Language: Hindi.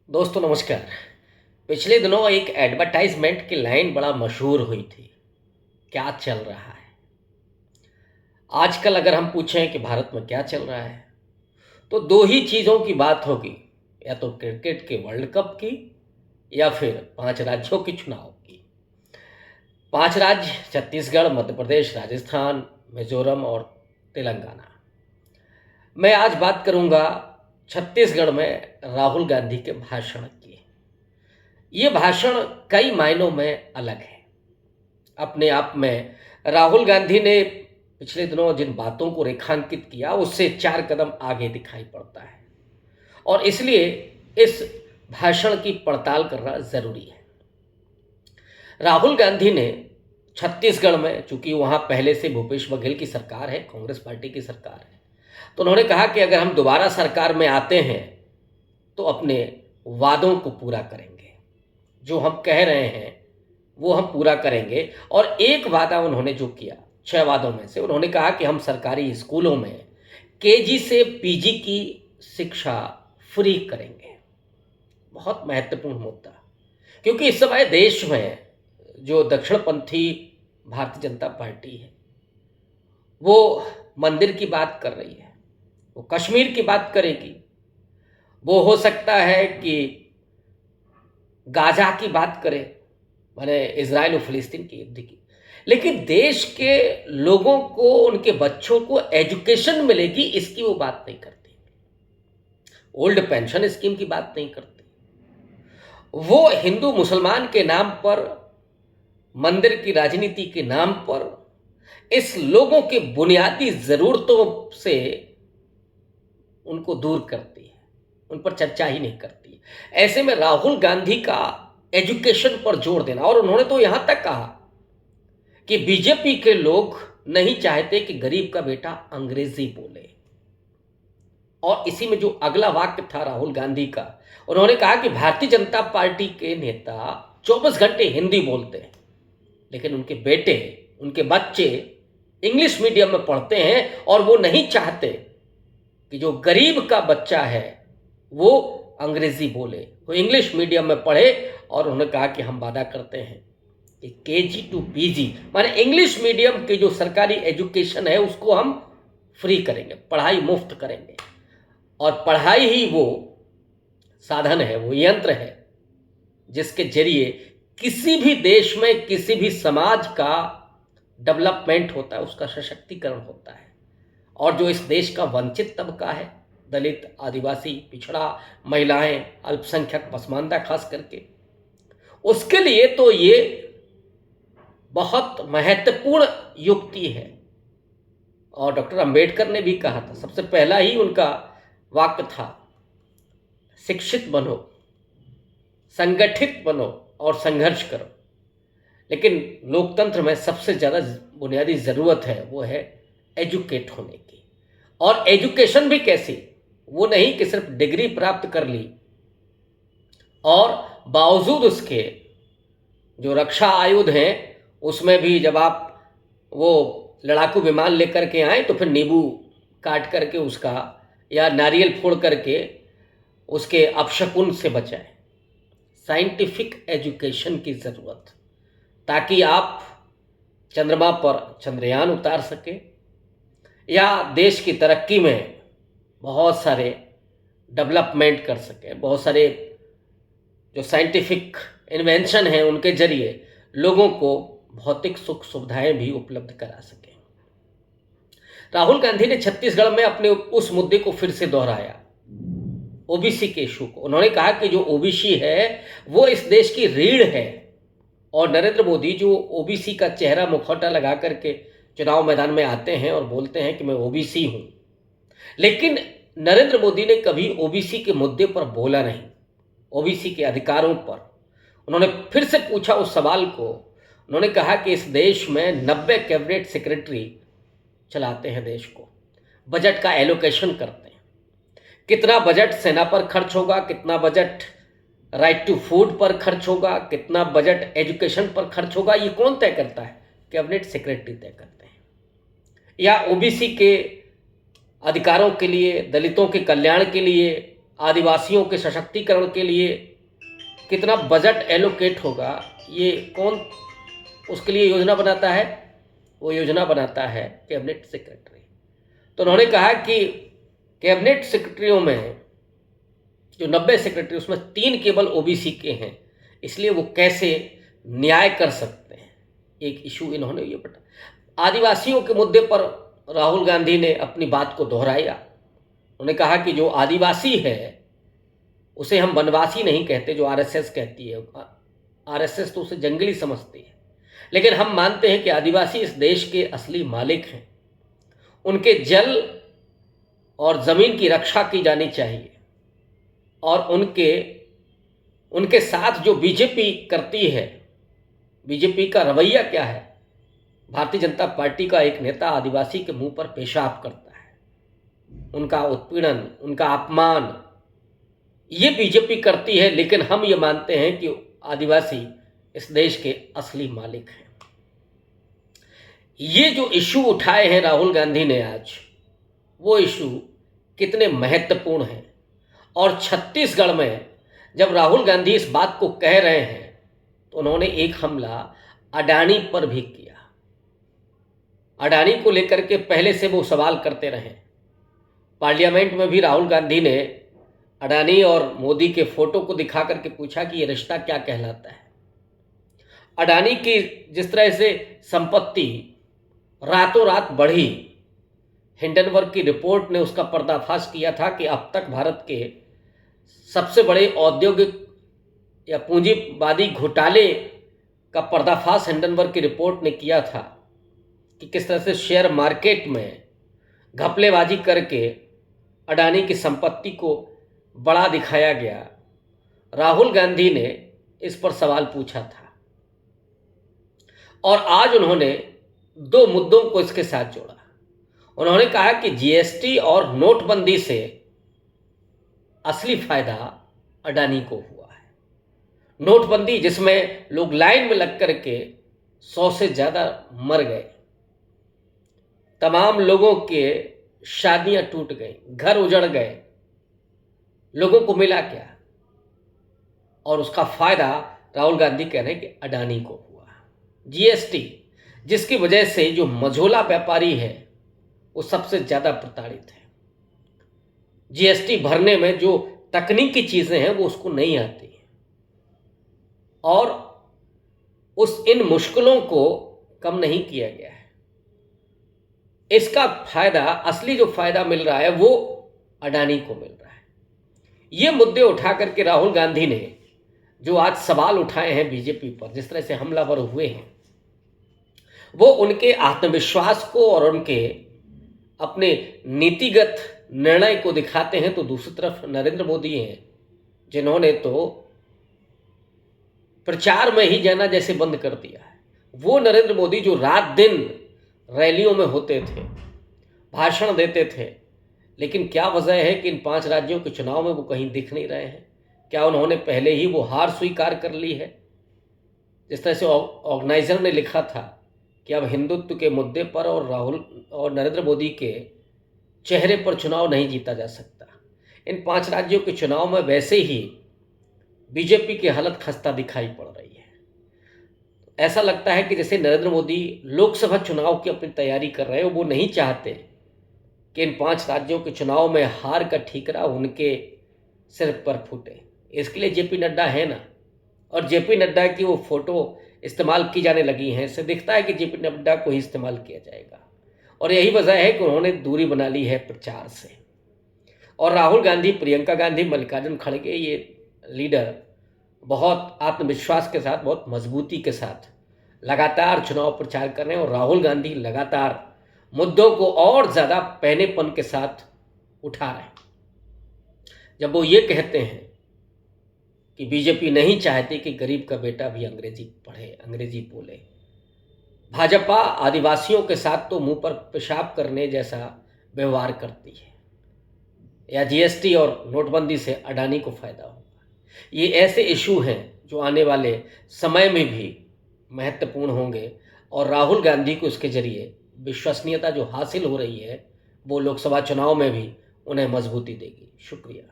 दोस्तों नमस्कार। पिछले दिनों एक एडवर्टाइजमेंट की लाइन बड़ा मशहूर हुई थी। क्या चल रहा है आजकल? अगर हम पूछें कि भारत में क्या चल रहा है तो दो ही चीज़ों की बात होगी, या तो क्रिकेट के वर्ल्ड कप की या फिर 5 राज्यों के चुनाव की। 5 राज्य छत्तीसगढ़, मध्य प्रदेश, राजस्थान, मिजोरम और तेलंगाना। मैं आज बात करूंगा छत्तीसगढ़ में राहुल गांधी के भाषण की। ये भाषण कई मायनों में अलग है। अपने आप में राहुल गांधी ने पिछले दिनों जिन बातों को रेखांकित किया उससे 4 कदम आगे दिखाई पड़ता है, और इसलिए इस भाषण की पड़ताल करना जरूरी है। राहुल गांधी ने छत्तीसगढ़ में, चूंकि वहां पहले से भूपेश बघेल की सरकार है, कांग्रेस पार्टी की सरकार है, तो उन्होंने कहा कि अगर हम दोबारा सरकार में आते हैं तो अपने वादों को पूरा करेंगे। जो हम कह रहे हैं वो हम पूरा करेंगे। और एक वादा उन्होंने जो किया, 6 वादों में से, उन्होंने कहा कि हम सरकारी स्कूलों में केजी से पीजी की शिक्षा फ्री करेंगे। बहुत महत्वपूर्ण मुद्दा, क्योंकि इस समय देश में जो दक्षिणपंथी भारतीय जनता पार्टी है वो मंदिर की बात कर रही है, वो कश्मीर की बात करेगी, वो हो सकता है कि गाजा की बात करे, माने इजराइल और फिलिस्तीन की युद्ध की। लेकिन देश के लोगों को, उनके बच्चों को एजुकेशन मिलेगी, इसकी वो बात नहीं करती। ओल्ड पेंशन स्कीम की बात नहीं करती। वो हिंदू मुसलमान के नाम पर, मंदिर की राजनीति के नाम पर इस लोगों के बुनियादी जरूरतों से उनको दूर करती है, उन पर चर्चा ही नहीं करती है। ऐसे में राहुल गांधी का एजुकेशन पर जोर देना, और उन्होंने तो यहां तक कहा कि बीजेपी के लोग नहीं चाहते कि गरीब का बेटा अंग्रेजी बोले। और इसी में जो अगला वाक्य था राहुल गांधी का, उन्होंने कहा कि भारतीय जनता पार्टी के नेता 24 घंटे हिंदी बोलते हैं, लेकिन उनके बेटे, उनके बच्चे इंग्लिश मीडियम में पढ़ते हैं, और वो नहीं चाहते कि जो गरीब का बच्चा है वो अंग्रेजी बोले, वो इंग्लिश मीडियम में पढ़े। और उन्होंने कहा कि हम वादा करते हैं कि केजी टू पीजी, माने इंग्लिश मीडियम की जो सरकारी एजुकेशन है उसको हम फ्री करेंगे, पढ़ाई मुफ्त करेंगे। और पढ़ाई ही वो साधन है, वो यंत्र है जिसके जरिए किसी भी देश में, किसी भी समाज का डेवलपमेंट होता है, उसका सशक्तिकरण होता है। और जो इस देश का वंचित तबका है, दलित, आदिवासी, पिछड़ा, महिलाएं, अल्पसंख्यक, पसमानदा खास करके, उसके लिए तो ये बहुत महत्वपूर्ण युक्ति है। और डॉक्टर अंबेडकर ने भी कहा था, सबसे पहला ही उनका वाक्य था, शिक्षित बनो, संगठित बनो और संघर्ष करो। लेकिन लोकतंत्र में सबसे ज़्यादा बुनियादी ज़रूरत है वो है एजुकेट होने की। और एजुकेशन भी कैसी, वो नहीं कि सिर्फ डिग्री प्राप्त कर ली और बावजूद उसके जो रक्षा आयुध हैं उसमें भी जब आप वो लड़ाकू विमान लेकर के आए तो फिर नींबू काट करके उसका, या नारियल फोड़ करके उसके अपशकुन से बचाएं। साइंटिफिक एजुकेशन की ज़रूरत, ताकि आप चंद्रमा पर चंद्रयान उतार सके, या देश की तरक्की में बहुत सारे डेवलपमेंट कर सके, बहुत सारे जो साइंटिफिक इन्वेंशन हैं उनके जरिए लोगों को भौतिक सुख सुविधाएं भी उपलब्ध करा सके। राहुल गांधी ने छत्तीसगढ़ में अपने उस मुद्दे को फिर से दोहराया, ओबीसी के इशू को। उन्होंने कहा कि जो ओबीसी है वो इस देश की रीढ़ है, और नरेंद्र मोदी जो ओबीसी का चेहरा मुखौटा लगा करके चुनाव मैदान में आते हैं और बोलते हैं कि मैं ओबीसी हूं, लेकिन नरेंद्र मोदी ने कभी ओबीसी के मुद्दे पर बोला नहीं, ओबीसी के अधिकारों पर। उन्होंने फिर से पूछा उस सवाल को। उन्होंने कहा कि इस देश में 90 कैबिनेट सेक्रेटरी चलाते हैं देश को, बजट का एलोकेशन करते हैं। कितना बजट सेना पर खर्च होगा, कितना बजट राइट टू फूड पर खर्च होगा, कितना बजट एजुकेशन पर खर्च होगा, ये कौन तय करता है? कैबिनेट सेक्रेटरी तय करते हैं। या ओबीसी के अधिकारों के लिए, दलितों के कल्याण के लिए आदिवासियों के सशक्तिकरण के लिए कितना बजट एलोकेट होगा, ये कौन उसके लिए योजना बनाता है? वो योजना बनाता है कैबिनेट सेक्रेटरी। तो उन्होंने कहा कि कैबिनेट सेक्रेटरियों में जो 90 सेक्रेटरी, उसमें 3 केवल ओबीसी के हैं, इसलिए वो कैसे न्याय कर सकते हैं, एक इशू इन्होंने ये बता। आदिवासियों के मुद्दे पर राहुल गांधी ने अपनी बात को दोहराया। उन्होंने कहा कि जो आदिवासी है उसे हम वनवासी नहीं कहते, जो आरएसएस कहती है। आरएसएस तो उसे जंगली समझती है, लेकिन हम मानते हैं कि आदिवासी इस देश के असली मालिक हैं। उनके जल और ज़मीन की रक्षा की जानी चाहिए, और उनके साथ जो बीजेपी करती है, बीजेपी का रवैया क्या है? भारतीय जनता पार्टी का एक नेता आदिवासी के मुंह पर पेशाब करता है, उनका उत्पीड़न, उनका अपमान, ये बीजेपी करती है। लेकिन हम ये मानते हैं कि आदिवासी इस देश के असली मालिक हैं। ये जो इशू उठाए हैं राहुल गांधी ने आज, वो इशू कितने महत्वपूर्ण हैं। और छत्तीसगढ़ में जब राहुल गांधी इस बात को कह रहे हैं तो उन्होंने एक हमला अडानी पर भी किया। अडानी को लेकर के पहले से वो सवाल करते रहे। पार्लियामेंट में भी राहुल गांधी ने अडानी और मोदी के फोटो को दिखा करके पूछा कि ये रिश्ता क्या कहलाता है। अडानी की जिस तरह से संपत्ति रातों रात बढ़ी, हिंडनबर्ग की रिपोर्ट ने उसका पर्दाफाश किया था कि अब तक भारत के सबसे बड़े औद्योगिक या पूंजीवादी घोटाले का पर्दाफाश हिंडनबर्ग की रिपोर्ट ने किया था कि किस तरह से शेयर मार्केट में घपलेबाजी करके अडानी की संपत्ति को बड़ा दिखाया गया। राहुल गांधी ने इस पर सवाल पूछा था, और आज उन्होंने 2 मुद्दों को इसके साथ जोड़ा। उन्होंने कहा कि जीएसटी और नोटबंदी से असली फायदा अडानी को हुआ है। नोटबंदी जिसमें लोग लाइन में लग कर के 100 से ज़्यादा मर गए, तमाम लोगों के शादियां टूट गई, घर उजड़ गए, लोगों को मिला क्या? और उसका फायदा राहुल गांधी कह रहे हैं कि अडानी को हुआ। जीएसटी जिसकी वजह से जो मझोला व्यापारी है वो सबसे ज़्यादा प्रताड़ित है। जीएसटी भरने में जो तकनीकी चीज़ें हैं वो उसको नहीं आती हैं, और इन मुश्किलों को कम नहीं किया गया है। इसका फायदा, असली जो फायदा मिल रहा है वो अडानी को मिल रहा है। ये मुद्दे उठा करके राहुल गांधी ने जो आज सवाल उठाए हैं बीजेपी पर, जिस तरह से हमलावर हुए हैं, वो उनके आत्मविश्वास को और उनके अपने नीतिगत निर्णय को दिखाते हैं। तो दूसरी तरफ नरेंद्र मोदी हैं, जिन्होंने तो प्रचार में ही जाना जैसे बंद कर दिया है। वो नरेंद्र मोदी जो रात दिन रैलियों में होते थे, भाषण देते थे, लेकिन क्या वजह है कि इन 5 राज्यों के चुनाव में वो कहीं दिख नहीं रहे हैं? क्या उन्होंने पहले ही वो हार स्वीकार कर ली है? जिस तरह से ऑर्गेनाइजर ने लिखा था कि अब हिंदुत्व के मुद्दे पर और राहुल और नरेंद्र मोदी के चेहरे पर चुनाव नहीं जीता जा सकता। इन 5 राज्यों के चुनाव में वैसे ही बीजेपी की हालत खस्ता दिखाई पड़ रही है। ऐसा लगता है कि जैसे नरेंद्र मोदी लोकसभा चुनाव की अपनी तैयारी कर रहे हो। वो नहीं चाहते कि इन 5 राज्यों के चुनाव में हार का ठीकरा उनके सिर पर फूटे। इसके लिए जेपी नड्डा है ना, और जेपी नड्डा की वो फोटो इस्तेमाल की जाने लगी हैं। इससे दिखता है कि जेपी नड्डा को ही इस्तेमाल किया जाएगा, और यही वजह है कि उन्होंने दूरी बना ली है प्रचार से। और राहुल गांधी, प्रियंका गांधी, मल्लिकार्जुन खड़गे, ये लीडर बहुत आत्मविश्वास के साथ, बहुत मजबूती के साथ लगातार चुनाव प्रचार कर रहे हैं, और राहुल गांधी लगातार मुद्दों को और ज़्यादा पहनेपन के साथ उठा रहे हैं। जब वो ये कहते हैं कि बीजेपी नहीं चाहती कि गरीब का बेटा भी अंग्रेजी पढ़े, अंग्रेजी बोले। भाजपा आदिवासियों के साथ तो मुंह पर पेशाब करने जैसा व्यवहार करती है, या जीएसटी और नोटबंदी से अडानी को फायदा होगा। ये ऐसे इशू हैं जो आने वाले समय में भी महत्वपूर्ण होंगे, और राहुल गांधी को इसके जरिए विश्वसनीयता जो हासिल हो रही है वो लोकसभा चुनाव में भी उन्हें मजबूती देगी। शुक्रिया।